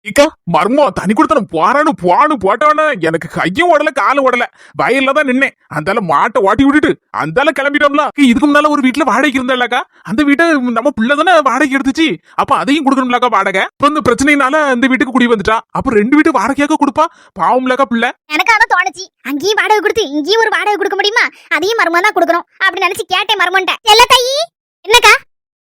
இக்கா மர்மோ தனி கொடுத்தனும் போறான்னு போட்டவன எனக்கு கையும் ஓடல காலும் ஓடல வயல்ல தான் நின்னேன். அந்தால மாட்டை ஓட்டி விட்டுட்டு அந்தால கிளம்பிட்டோம்ல. இதுக்கு முன்னால ஒரு வீட்டுல வாடகைக்கு இருந்தாக்கா, அந்த வீட்டை நம்ம பிள்ளை தானே வாடகை எடுத்துச்சு. அப்ப அதையும் கொடுக்கணும்லக்கா வாடகை. இப்ப இந்த பிரச்சனைனால இந்த வீட்டுக்கு குடி வந்துட்டா. அப்ப 2 வீட்டு வாடகையாக கொடுப்பா. பாவம்லக்கா பிள்ளை. எனக்கு அதான் தோணுச்சு, அங்கேயும் வாடகை கொடுத்து இங்கேயும் ஒரு வாடகை கொடுக்க முடியுமா, அதையும் மர்மம் தான் கொடுக்கணும் அப்படி நினைச்சு கேட்டேன் மர்மன்ட்ட. எல்லா தாயி என்னக்கா,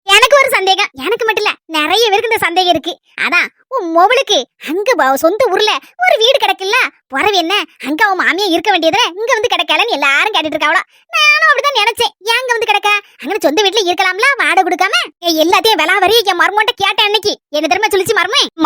எனக்கு ஒரு சந்தேகம். எனக்கு மட்டும் இல்ல, நிறைய பேருக்கு இந்த சந்தேகம் இருக்கு. அதான் உன் மொபளுக்கு அங்க சொந்த ஊர்ல ஒரு வீடு கிடைக்கல, புறவு என்ன அங்க அவன் மாமியா இருக்க வேண்டியதுல இங்க வந்து கிடைக்கலன்னு எல்லாரும் கேட்டுட்டு இருக்காவளோ. நானும் அப்படிதான் நினைச்சேன், ஏங்க வந்து கிடக்க அங்க சொந்த வீட்டுல இருக்கலாம்ல வாடகை கொடுக்காம. எல்லாத்தையும் விளாவரி என் மருமோன்ட்ட கேட்டேன் அன்னைக்கு. என்ன தெரியுமா சொல்லிச்சு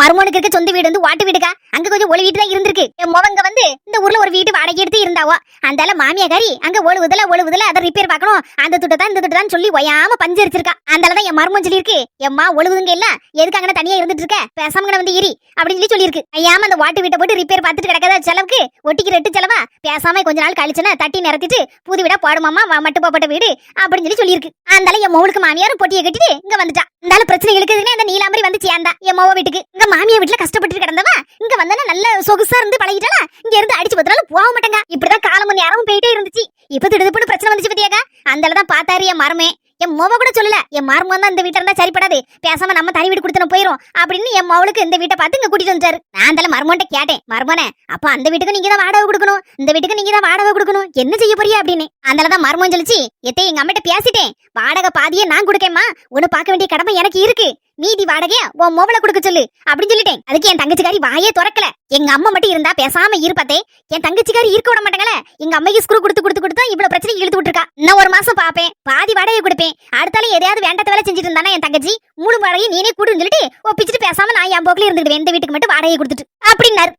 மருமோனுக்கு இருக்க சொந்த வீடு வந்து ஓட்டு வீடுக்கா, அங்க கொஞ்சம் ஒளி வீட்டு தான் இருந்திருக்கு. என் மொவங்க வந்து இந்த ஊர்ல ஒரு வீட்டு வாடகை எடுத்து இருந்தாவோ. அந்தால மாமியாக்காரி அங்க ஒழுவுதல அதை ரிப்பேர் பார்க்கணும், அந்த துட்டு தான் இந்த துட்டு தான் சொல்லி ஒயாம பஞ்சரிச்சிருக்கா. அந்தாலதான் என் மருமன் சொல்லி இருக்கு, எம்மா ஒழுகுதுங்க இல்ல எதுக்கு அங்கே தனியா இருந்துட்டு இருக்க, பேசாம வந்து இரி அப்படின்னு சொல்லி இருக்கு. ஐயாம அந்த வாட்டு வீட்டை போட்டு ரிப்பேர் பார்த்துட்டு கிடக்காத செலவுக்கு ஒட்டிக்கு ரெட்டு செலவா, பேசாம கொஞ்ச நாள் கழிச்சுனா தட்டி நிறத்திட்டு புது வீடா போடுமாமா மட்டு போட்ட வீடு அப்படின்னு சொல்லி இருக்கு. அந்தால என் மோளுக்கு மாமியாரும் பொட்டியை கட்டிட்டு இங்க வந்துட்டா. இந்த பிரச்சனை இருக்குதுன்னு அந்த நீலாம்பரி வந்து சேர்ந்தா என் மோவ வீட்டுக்கு. இங்க மாமியா வீட்டுல கஷ்டப்பட்டு கிடந்தவா இங்க வந்தா நல்ல சொகுசா இருந்து பழகிட்டாளா. இங்க இருந்து அடிச்சு பத்தினாலும் போக மாட்டேங்க. இப்படிதான் காலம் மணி நேரமும் போயிட்டே இருந்துச்சு. இப்ப திடுப்புன்னு பிரச்சனை வந்துச்சு பத்தியாக்கா. அந்தாலதான் பார்த்தாரு என் மரமே. என் மோவ கூட சொல்லல, என் மருமகன் தான் இந்த வீட்டை இருந்தா சரிப்படாது, பேசாம நம்ம தனி வீடு கொடுத்து போயிரும் அப்படின்னு என் மவளுக்கு இந்த வீட்டை பார்த்து இங்க கூட்டிட்டு வந்துட்டாரு. நான் தலை மருமன்ட்ட கேட்டேன், மருமனே அப்ப அந்த வீட்டுக்கு நீங்க தான் வாடகை கொடுக்கணும், இந்த வீட்டுக்கு நீங்க தான் வாடகை கொடுக்கணும், என்ன செய்ய போறியா அப்படின்னு. அந்தாலதான் மருமன் சொல்லிச்சு, எத்தே எங்க அம்மிட்ட பேசிட்டேன், வாடகை பாதியே நான் கொடுக்கேம்மா, ஒண்ணு பார்க்க வேண்டிய கடமை எனக்கு இருக்கு, மீதி வாடகைய உன் மோவல கொடுக்க சொல்லு அப்படின்னு சொல்லிட்டேன். அதுக்கு என் தங்கச்சிக்காரி வாயே திறக்கல. எங்க அம்மா மட்டும் இருந்தா பேசாம இருப்பதே, என் தங்கச்சிக்காரி இருக்க விட மாட்டாங்களே. எங்க அம்மைக்கு ஸ்க்ரூ கொடுத்து இவ்வளவு பிரச்சனை இழுத்து விட்டுருக்கா. இன்னும் ஒரு மாசம் பாப்பேன், பாதி வாடகை கொடுப்பேன், அடுத்தாலும் எதையாவது வேண்டாத வேலை செஞ்சுட்டு இருந்தானா என் தங்கச்சி முழு வாடகையை நீனே கூடுன்னு சொல்லிட்டு ஒப்பிச்சுட்டு பேசாம நான் என் போக்குல இருந்துடுவேன், இந்த வீட்டுக்கு மட்டும் வாடகை கொடுத்துட்டு அப்படின்னாரு.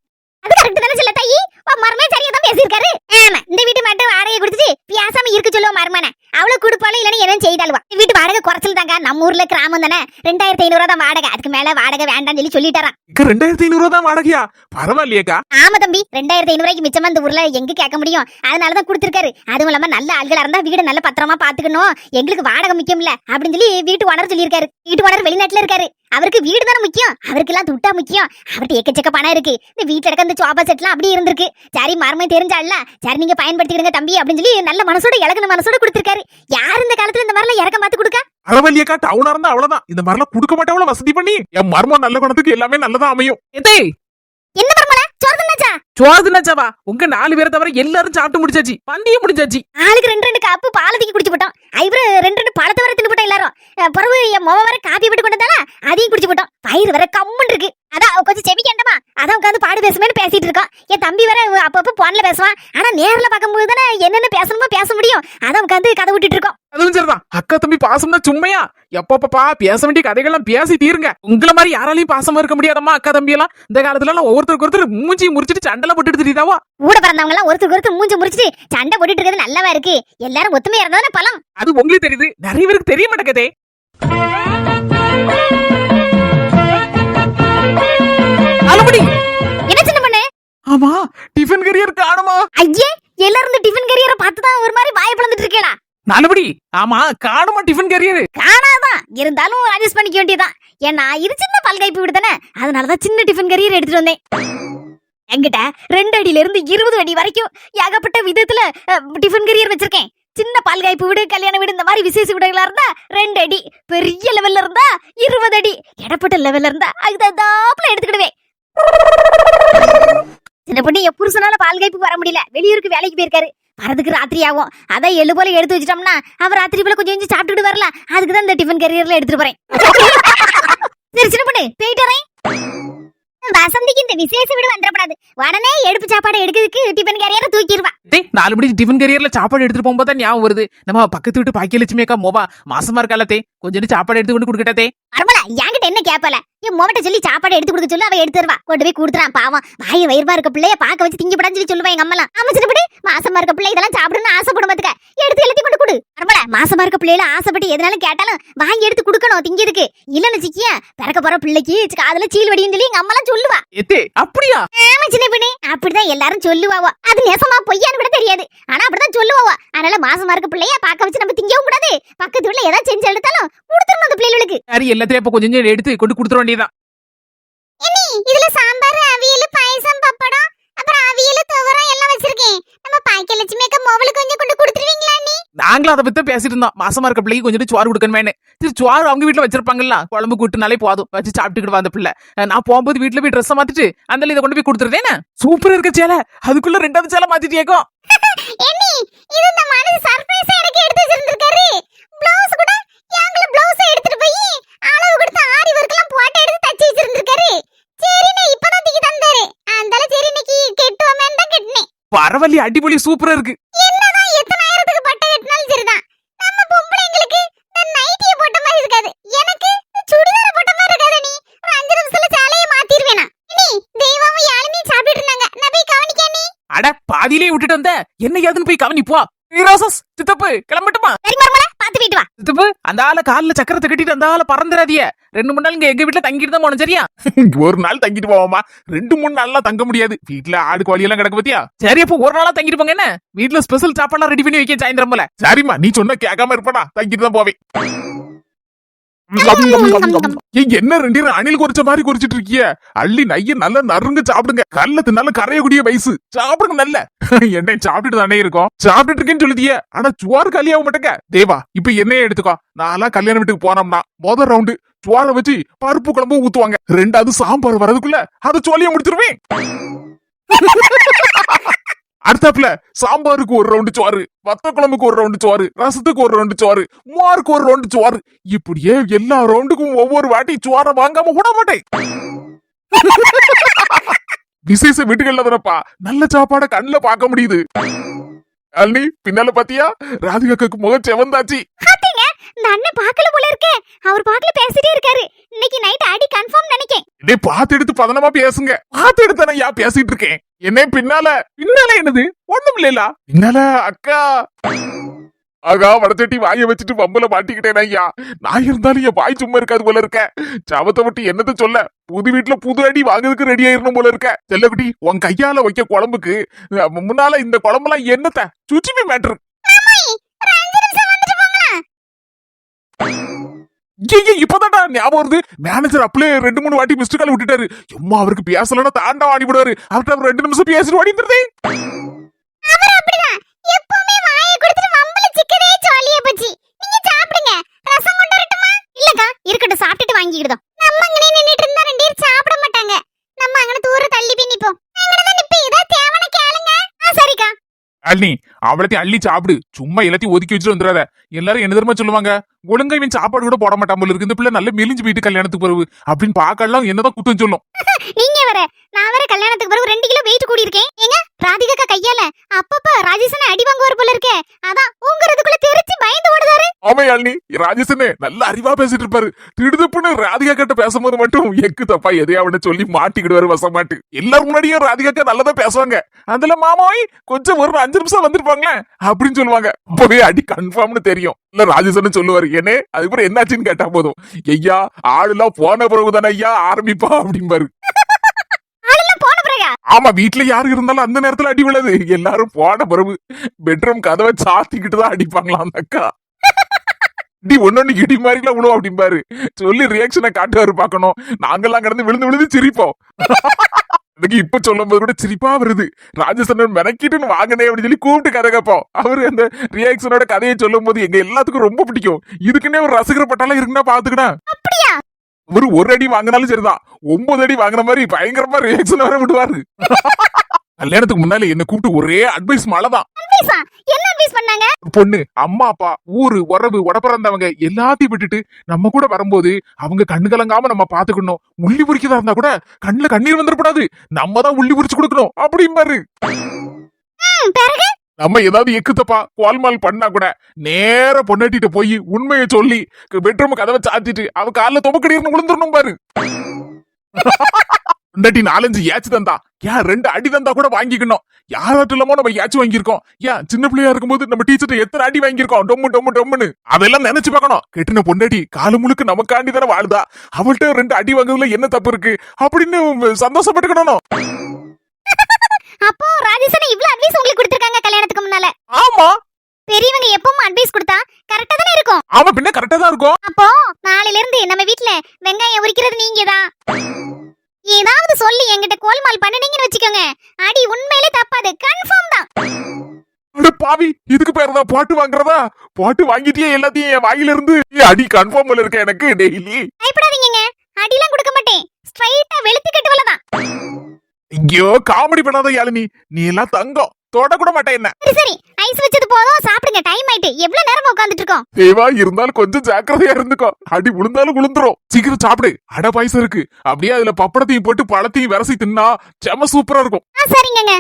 அது கரெக்ட் தானே சொல்ல தாயி, மருமே சரியா தான் பேசியிருக்காரு. ஆமா, இந்த வீட்டு மட்டும் வாடகை கொடுத்துட்டு பேசாம இருக்க சொல்லுவோம் மருமனை. அவ்வளவு கொடுப்பாலும் இல்லைன்னு என்ன செய்தாலுவா. வீட்டு வாடகை குறைச்சல் தாங்க, நம்ம ஊர்ல கிராமம் தானே 2500 தான் வாடகை, அதுக்கு மேல வாடகை வேண்டாம்னு சொல்லிட்டாராம். 2500 தான் வாடகையா? பரவாயில்லையேக்கா. ஆமா தம்பி, 2500 மிச்சமா இந்த ஊர்ல எங்க கேட்க முடியும், அதனாலதான் கொடுத்துருக்காரு. அதுவும் இல்லாம நல்ல ஆள்களா இருந்தா வீடு நல்ல பத்திரமா பாத்துக்கணும், எங்களுக்கு வாடகை முக்கியம் இல்ல அப்படின்னு சொல்லி வீட்டு ஓனர் சொல்லியிருக்காரு. வீட்டு ஓனர் வெளிநாட்டுல இருக்காரு, அவருக்கு வீடு தானே முக்கியம், அவருக்கு எல்லாம் துட்டா முக்கியம். அவர்கிட்ட எக்கச்சக்க பணம் இருக்கு, இந்த வீட்டுல இருக்க இந்த சோபா செட் எல்லாம் அப்படி இருந்திருக்கு. சரி மருமை தெரிஞ்சால, சரி நீங்க பயன்படுத்திக்கிடுங்க தம்பி அப்படின்னு சொல்லி நல்ல மனசோட இலகுன மனசோட கொடுத்திருக்காரு. யார் இந்த காலத்துல இந்த மாதிரிலாம் இறக்கம் பார்த்து கொடுக்க? பரவாயில்லையக்கா, டவுனா இருந்தா அவ்வளவுதான், இந்த மாதிரிலாம் கொடுக்க மாட்டாவளோ வசதி பண்ணி. என் மர்மம் நல்ல குணத்துக்கு எல்லாமே நல்லதா அமையும். என்ன மர்மல சோர்துனாச்சா? சோர்துனாச்சாவா? உங்க 4 பேரை தவிர எல்லாரும் சாப்பிட்டு முடிச்சாச்சு, பந்தியும் முடிஞ்சாச்சு. ஆளுக்கு 2 கப்பு பாலத்துக்கு குடிச்சு போட்டோம். ஐவரு 2 பழத்தை வர தின்னு போட்டோம் எல்லாரும். பிறகு என் மொவ வர காப்பி விட்டு கொண்டதால அதையும் குடிச்சு போட்டோம். பயிர் வர கம்முன்னு இருக்கு. அதான் கொஞ்சம் செவிக்கண்டமா, அதான் உட்காந்து பாடு பேசுமேன்னு பேசிட்டு இருக்கோம். என் தம்பி வர அப்பப்ப போன்ல பேசுவான், ஆனா நேர்ல பார்க்கும்போது தானே என்னென்ன பேசணுமோ பேச முடியும். அதான் உட்காந்து கதை விட்டுட்டு இருக்கோம். அதுவும் சரிதான், அக்கா தம்பி பாசம்னா சும்மையா? எப்பப்பா பேச வேண்டிய கதைகள்லாம் பேசி தீருங்க. உங்களை மாதிரி யாராலையும் பாசமா இருக்க முடியாதம்மா அக்கா தம்பி எல்லாம். இந்த காலத்துல எல்லாம் ஒருத்தருக்கு ஒருத்தர் மூஞ்சி முறிச்சிட்டு சண்டை போட்டுட்டு தெரியுதாவா? கூட பிறந்தவங்க எல்லாம் ஒருத்தருக்கு ஒருத்தர் மூஞ்சி முறிச்சிட்டு சண்டை போட்டுட்டு இருக்கிறது நல்லாவா இருக்கு? எல்லாரும் ஒத்துமையா இருந்தா பலம். அது உங்களுக்கு தெரியுது, நிறைய பேருக்கு தெரிய மாட்டேங்குதே. என்ன சின்ன பண்ணு? ஆமா, டிஃபன் கரியர் காணுமா? ஐயே, எல்லாரும் டிஃபன் கரியரை பார்த்துதான் ஒரு மாதிரி வாயை பிளந்துட்டு இருக்கேடா. நல்லபடி. ஆமா, காணுமா டிஃபன் கரியர்? காணாதான், இருந்தாலும் அட்ஜஸ்ட் பண்ணிக்க வேண்டியதான். ஏன்னா இது சின்ன பல்கைப்பு வீடு தானே, அதனாலதான் சின்ன டிஃபன் கரியர் எடுத்துட்டு வந்தேன். என்கிட்ட 2 அடியில இருந்து 20 அடி வரைக்கும் ஏகப்பட்ட விதத்துல டிஃபன் கரியர் வச்சிருக்கேன். சின்ன பால்காய்ப்பு வீடு, கல்யாண வீடு, இந்த மாதிரி விசேஷ வீடுகளா இருந்தா 2 அடி, பெரிய லெவல்ல இருந்தா 20 அடி, இடப்பட்ட லெவல்ல இருந்தா அதுதாப்புல எடுத்துக்கிடுவேன். சின்ன பொண்ணு என் புருஷனால பால்காய்ப்பு வர முடியல, வெளியூருக்கு வேலைக்கு போயிருக்காரு. வரதுக்கு ராத்திரி ஆகும், அதான் 7 போல எடுத்து வச்சிட்டோம்னா அவர் ராத்திரி போல கொஞ்சம் கொஞ்சம் சாப்பிட்டுட்டு வரல. அதுக்குதான் இந்த டிஃபன் கரியர்ல எடுத்துட்டு போறேன். சரி சின்ன பொண்ணு போயிட்டு வரேன். வசந்திக்கு இந்த விசேஷ வீடு வந்துடப்படாது, உடனே எடுப்பு சாப்பாடு எடுக்கிறதுக்கு டிஃபன் கரியரை தூக்கிடுவா. 4 மணிக்கு டிஃபன் கரியர்ல சாப்பாடு எடுத்துட்டு போகும்போது தான் ஞாபகம் வருது, நம்ம பக்கத்து வீட்டு பாக்கியலட்சுமி அக்கா மோவா மாசமா இருக்காலத்தே, கொஞ்சம் சாப்பாடு எடுத்து கொண்டு கொடுக்கட்டே. அருமலா என்கிட்ட என்ன கேப்பல, என் மோவட்ட சொல்லி சாப்பாடு எடுத்து கொடுக்க சொல்லி அவ எடுத்து தருவா. கொண்டு போய் கொடுத்துறான். பாவம் வாய் வயிறுமா இருக்க பிள்ளைய பார்க்க வச்சு திங்கப்படான்னு சொல்லி சொல்லுவா எங்க அம்மா. அமைச்சிட்டு மாசமா இருக்க பிள்ளை இதெல்லாம் சாப்பிடுன்னு ஆசைப்படும் பாத்துக்க, எடுத்து எழுதி கொண்டு கொடு. அருமலா மாசமா இருக்க பிள்ளைல ஆசைப்பட்டு எதனாலும் கேட்டாலும் வாங்கி எடுத்து கொடுக்கணும் திங்கிறதுக்கு. இல்லன்னு சிக்கிய பிறக்க போற பிள்ளைக்கு அதுல சீல் வடின்னு சொல்லி எங்க அம்மா சொல்லுவா. அப்படியா? ஆமா சின்ன பின்னே, அப்படிதான் எல்லாரும் சொல்லுவாவோ. அது நெசமா பொய்யான்னு கூட தெரியாது, ஆனா அப்படிதான் சொல்லுவாவோ. அதனால மாசமா இருக்க பிள்ளைய பார்க்க வச்சு நம்ம திங்கவும் கூடாது, பக்கத்து வீட்டுல ஏதாவது செஞ்சு எடுத்தாலும் கொடுத்துடணும் அந்த பிள்ளைகளுக்கு. சரி, எல்லாத்தையும் இப்ப கொஞ்சம் எடுத்து கொண்டு கொடுத்துட வேண்டியதான். என்னி இதுல சாம்பார் அவியல் பாயசம் பப்படம் அப்புறம் அவியல் துவரம் எல்லாம் வச்சிருக்கேன். நம்ம பாக்கியலட்சுமி அக்கா மோவலுக்கு கொஞ்சம் கொண்டு கொடுத்துருவீங்களா நீ? நாங்களும் அதை பத்தி பேசிட்டு இருந்தோம். மாசமா இருக்க பிள்ளைக்கு கொஞ்சம் சோறு கொடுக்கணுமேனு. சரி, சோறு அவங்க வீட்டுல வச்சிருப்பாங்கல்ல, குழம்பு கூட்டுனாலே போதும், வச்சு சாப்பிட்டுக்கிட்டு அந்த பிள்ளை. நான் போகும்போது வீட்டுல போய் ட்ரெஸ் மாத்திட்டு அந்த இதை கொண்டு போய் கொடுத்துருதேனே. சூப்பரா இருக்க சேலை, அதுக்குள்ள 2வது சேலை மாத்திட்டியேக்கும். என்னி இது இந்த மனசு சர்ப்ரைஸா எனக்கு எடுத்து வச்சிருந்திருக்காரு. ப்ளவுஸ் கூட யாங்கள ப்ளவுஸ் எடுத்துட்டு போய் அளவு கொடுத்து ஆரி வர்க்லாம் போட்டு எடுத்து தச்சு வச்சிருந்திருக்காரு. சரி நான் இப்பதான் தூக்கி தந்தாரு. அந்தால சரி இன்னைக்கு கெட்டுவமேன்னு தான் கெட்டினேன். பரவலி அடிபொலி சூப்பரா இருக்கு. என்னதான் எத்தனாயிரத்துக்கு பட்டை கட்டினாலும் சரிதான், நம்ம பொம்பளைங்களுக்கு இந்த நைட்டிய போட்ட மாதிரி இருக்காது, எனக்கு சுடிதார் போட்ட மாதிரி இருக்காது. நீ ஒரு 5 நிமிஷத்துல சேலையை மாத்திருவேனா? நீ தெய்வமும் யாழுமே சாப்பிட்டு இருந்தாங்க, நான் போய் கவனிக்க. நீ அட பாதியிலே விட்டுட்டு வந்த, என்ன ஏதுன்னு போய் கவனி போ. ரோசஸ் சித்தப்பு கிளம்பட்டுமா? சரி மர்மல பாத்து போயிட்டு வா. சித்தப்பு அந்த ஆள கால்ல சக்கரத்தை கட்டிட்டு அந்த ஆள பறந்துடாதிய. 2-3 நாள் இங்க எங்க வீட்டுல தங்கிட்டு தான் போனோம், சரியா? ஒரு நாள் தங்கிட்டு போவோமா, 2-3 நாள்லாம் தங்க முடியாது. வீட்டுல ஆடு கோழி எல்லாம் கிடக்கு பத்தியா. சரி, அப்போ ஒரு நாளா தங்கிட்டு போங்க. என்ன வீட்டுல ஸ்பெஷல் சாப்பாடுலாம் ரெடி பண்ணி வைக்க சாயந்தரம் போல. சரிம்மா, நீ சொன்ன கேட்காம இருப்படா, தங்கிட்டு தான் போவேன். ஏய், என்ன 2 அணில் குறிச்ச மாதிரி குறிச்சிட்டு இருக்கிய? அள்ளி நைய நல்லா நறுங்க சாப்பிடுங்க. கல்ல தின்னால கரையக்கூடிய வயசு, சாப்பிடுங்க நல்ல. என்ன சாப்பிட்டுட்டு தானே இருக்கோம், சாப்பிட்டுட்டு இருக்கேன்னு சொல்லுதிய. ஆனா சோறு காலியாக மாட்டேங்க. தேவா, இப்ப என்னையே எடுத்துக்கோ. நான்லாம் கல்யாண வீட்டுக்கு போனோம்னா முதல் ரவுண்டு சோறை வச்சு பருப்பு குழம்பு ஊத்துவாங்க. 2வது சாம்பார் வரதுக்குள்ள அதை சோழிய முடிச்சிருவேன். அடுத்தாப்புல சாம்பாருக்கு 1 ரவுண்டு சோறு, வத்த குழம்புக்கு 1 ரவுண்டு சோறு, ரசத்துக்கு 1 ரவுண்டு சோறு, மோருக்கு 1 ரவுண்டு சோறு. இப்படியே எல்லா ரவுண்டுக்கும் ஒவ்வொரு வாட்டி சோறை வாங்காம விட மாட்டேன். விசேஷ வீட்டுகள்ல தானப்பா நல்ல சாப்பாட கண்ணுல பார்க்க முடியுது. அண்ணி பின்னால பாத்தியா, ராதிகாக்கு முகம் செவந்தாச்சு. பாத்தீங்க, இந்த அண்ணன் பாக்கல போல இருக்கே. அவர் பாக்கல பேசிட்டே இருக்காரு. இன்னைக்கு நைட் அடி கன்ஃபார்ம் நினைக்கேன். இதே பார்த்து எடுத்து பதனமா பேசுங்க. பார்த்து எடுத்து நான் யா பேசிட்டு இருக்கேன். என்ன பின்னால என்னது ஒண்ணும் இல்ல. பின்னால அக்கா ஆகா வடச்சட்டி வாய வச்சுட்டு வம்பல மாட்டிக்கிட்டேன் ஐயா. நான் இருந்தாலும் என் வாய் சும்மா இருக்காது போல இருக்க. சவத்தை விட்டு என்னத்த சொல்ல, புது வீட்டுல புது அடி வாங்குறதுக்கு ரெடி ஆயிரணும் போல இருக்க. செல்லக்குட்டி, உன் கையால வைக்க குழம்புக்கு முன்னால இந்த குழம்புலாம் என்னத்த சுச்சிமே மேட்ரு. இப்பதான்டா ஞாபகம் வருது. மேனேஜர் அப்படியே 2-3 வாட்டி மிஸ்டு கால் விட்டுட்டாரு. எம்மா அவருக்கு பேசலன்னா தாண்டா ஆடி விடுவாரு. அவர்கிட்ட 2 நிமிஷம் பேசிட்டு ஓடி இருந்தே. அவர் அப்படிதான் எப்பவுமே வாயை கொடுத்துட்டு வம்பல சிக்கனே ஜாலியா போச்சு. நீங்க சாப்பிடுங்க. ரசம் கொண்டு வரட்டுமா? இல்லக்கா இருக்கட்டும், சாப்பிட்டுட்டு வாங்கிக்கிடுதோம். நம்ம அங்கனே நின்னுட்டு இருந்தா 2 பேரும் சாப்பிட மாட்டாங்க. நம்ம அங்கன தூர தள்ளி போய் நிப்போம். அங்கனதான் நிப்பி ஏதா தேவன கேளுங்க. சரிக்கா. அள்ளி அவளத்தையும் அள்ளி சாப்பிடு. சும்மா எல்லாத்தையும் ஒதுக்கி வச்சுட்டு வந்துடாத. எல்லாரும் என்ன தெரியுமா சொல்லுவாங்க, ஒழுங்கா இவன் சாப்பாடு கூட போட மாட்டான் போல இருக்கு, இந்த பிள்ளை நல்ல மெலிஞ்சு போயிட்டு கல்யாணத்துக்கு பிறகு அப்படின்னு பாக்கலாம். என்னதான் குத்தம் சொல்லும். நீங்க வர நான் வேற கல்யாணத்துக்கு பிறகு 2 கிலோ வெயிட் கூடி இருக்கேன். ஏங்க ராதிகா கையால அப்பப்ப ராஜேஷனை அடி வாங்குவார் போல இருக்கே. அதான் ஊங்கறதுக்குள்ள தெரிச்சு பயந்து ஓடுதாரு. ஆமா அள்ளி, ராஜேஷனே நல்ல அறிவா பேசிட்டு இருப்பாரு. திடுதுப்புன்னு ராதிகா கிட்ட பேசும்போது மட்டும் எக்கு தப்பா எதையா அவனை சொல்லி மாட்டிக்கிடுவாரு வசமாட்டு. எல்லாரும் முன்னாடியும் ராதிகாக்கா நல்லதா பேசுவாங்க. அதுல மாமாவை கொஞ்சம் ஒரு 5 நிமிஷம் வந்திருப்பாங்களே அப்படின்னு சொல்லுவாங்க. அப்பவே அடி கன்ஃபார்ம்னு தெரியும். இல்ல ராஜேஷன் சொல்லுவாரு, ஏனே அதுக்கப்புறம் என்னாச்சுன்னு கேட்டா போதும், ஐயா ஆளுலாம் போன பிறகுதானே ஐயா ஆரம்பிப்பா அப்படிம்பாரு. ஆமா, வீட்டுல யாரு இருந்தாலும் அந்த நேரத்துல அடி விழாது. எல்லாரும் போன பிறகு பெட்ரூம் கதவை சாத்திக்கிட்டு தான் அடிப்பாங்களா அந்த அக்கா. டி ஒன்னொன்னு இடி மாதிரிலாம் விழுவோம் அப்படிம்பாரு. சொல்லி ரியாக்ஷனை காட்டுவாரு பாக்கணும். நாங்கெல்லாம் கடந்து விழுந்து விழுந்து சிரிப்போம். எனக்கு இப்ப சொல்லும் போது கூட சிரிப்பா வருது. ராஜசேகரன் மெனக்கிட்டுன்னு வாங்கினே அப்படின்னு சொல்லி கூப்பிட்டு கதை கேட்போம். அவரு அந்த ரியாக்ஷனோட கதையை சொல்லும் போது எங்க எல்லாத்துக்கும் ரொம்ப பிடிக்கும். இதுக்குன்னே ஒரு ரசிகர் பட்டாலாம் இருக்குன்னா பாத்துக்கிட்டா. ஒரு 1 அடி வாங்கினாலும் சரிதான், 9 அடி வாங்கின மாதிரி பயங்கரமா ரியாக்ஷன் வர விடுவாரு. கல்யாணத்துக்கு முன்னால என்ன கூப்பிட்டு ஒரே அட்வைஸ் மழைதான். என்ன அட்வைஸ் பண்ணாங்க? பொண்ணு, அம்மா அப்பா, ஊரு உறவு உடப்பிறந்தவங்க எல்லாத்தையும் விட்டுட்டு நம்ம கூட வரும்போது அவங்க கண்ணு கலங்காம நம்ம பாத்துக்கணும். உள்ளி புரிக்கதா இருந்தா கூட கண்ணுல கண்ணீர் வந்துடக்கூடாது, நம்ம தான் உள்ளி புரிச்சு கொடுக்கணும் அப்படிம்பாரு. நம்ம ஏதாவது எக்குத்தப்பா கோல்மால் பண்ணா கூட நேர பொண்ணாட்டிட்டு போய் உண்மையை சொல்லி பெட்ரூம் கதவை சாத்திட்டு அவ கால தொபக்கடின்னு விழுந்துடணும் பாரு. பொண்டாட்டி 4-5 ஏச்சு தந்தா, ஏன் 2 அடி தந்தா கூட வாங்கிக்கணும். யாராட்டும் இல்லாமோ நம்ம ஏச்சு வாங்கியிருக்கோம். ஏன் சின்ன பிள்ளையா இருக்கும்போது நம்ம டீச்சர்ட்ட எத்தனை அடி வாங்கியிருக்கோம், டொம்மு டொம்மு டொம்முன்னு. அதெல்லாம் நினைச்சு பார்க்கணும். கெட்டின பொண்டாட்டி காலம் முழுக்க நமக்காண்டி தானே வாழுதா, அவள்கிட்ட 2 அடி வாங்குறதுல என்ன தப்பு இருக்கு அப்படின்னு சந்தோஷப்பட்டுக்கணும். அப்போ ராஜேஷன் இவ்ளோ அட்வைஸ் உங்களுக்கு கொடுத்திருக்காங்க கல்யாணத்துக்கு முன்னால? ஆமா, பெரியவங்க எப்பவும் அட்வைஸ் கொடுத்தா கரெக்ட்டா தானே இருக்கும். ஆமா, பின்ன கரெக்ட்டா தான் இருக்கும். அப்போ நாளையில இருந்து நம்ம வீட்ல வெங்காயம் உரிக்கிறது நீங்க தான். ஏதாவது சொல்லி என்கிட்ட கோல்மால் பண்ணுனீங்கன்னு வச்சுக்கோங்க, அடி உண்மையிலே தப்பாது, கன்ஃபார்ம் தான். அட பாவி, இதுக்கு பேர் தான் பாட்டு வாங்குறதா? பாட்டு வாங்கிட்டியே எல்லாத்தையும் என் வாயில இருந்து. அடி கன்ஃபார்ம்ல இருக்க எனக்கு டெய்லி. பயப்படாதீங்கங்க, அடிலாம் கொடுக்க மாட்டேன், ஸ்ட்ரைட்டா வெளுத்து கட்டுவல தான். ஐயோ, காமெடி பண்ணாத யாழினி, நீ எல்லாம் தங்கம். தொட கூட மாட்டேன் என்ன. சரி சரி, ஐஸ் வச்சது போதும், சாப்பிடுங்க, டைம் ஆயிட்டு. எவ்வளவு நேரமா உட்கார்ந்துட்டு இருக்கோம்? தேவா இருந்தாலும் கொஞ்சம் ஜாக்கிரதையா இருந்துக்கோ. அடி விழுந்தாலும் விழுந்துரும். சீக்கிரம் சாப்பிடு. அட பாயசம் இருக்கு, அப்படியே அதுல பப்படத்தையும் போட்டு பழத்தையும் விரசி தின்னா செம சூப்பரா இருக்கும். சரிங்கங்க.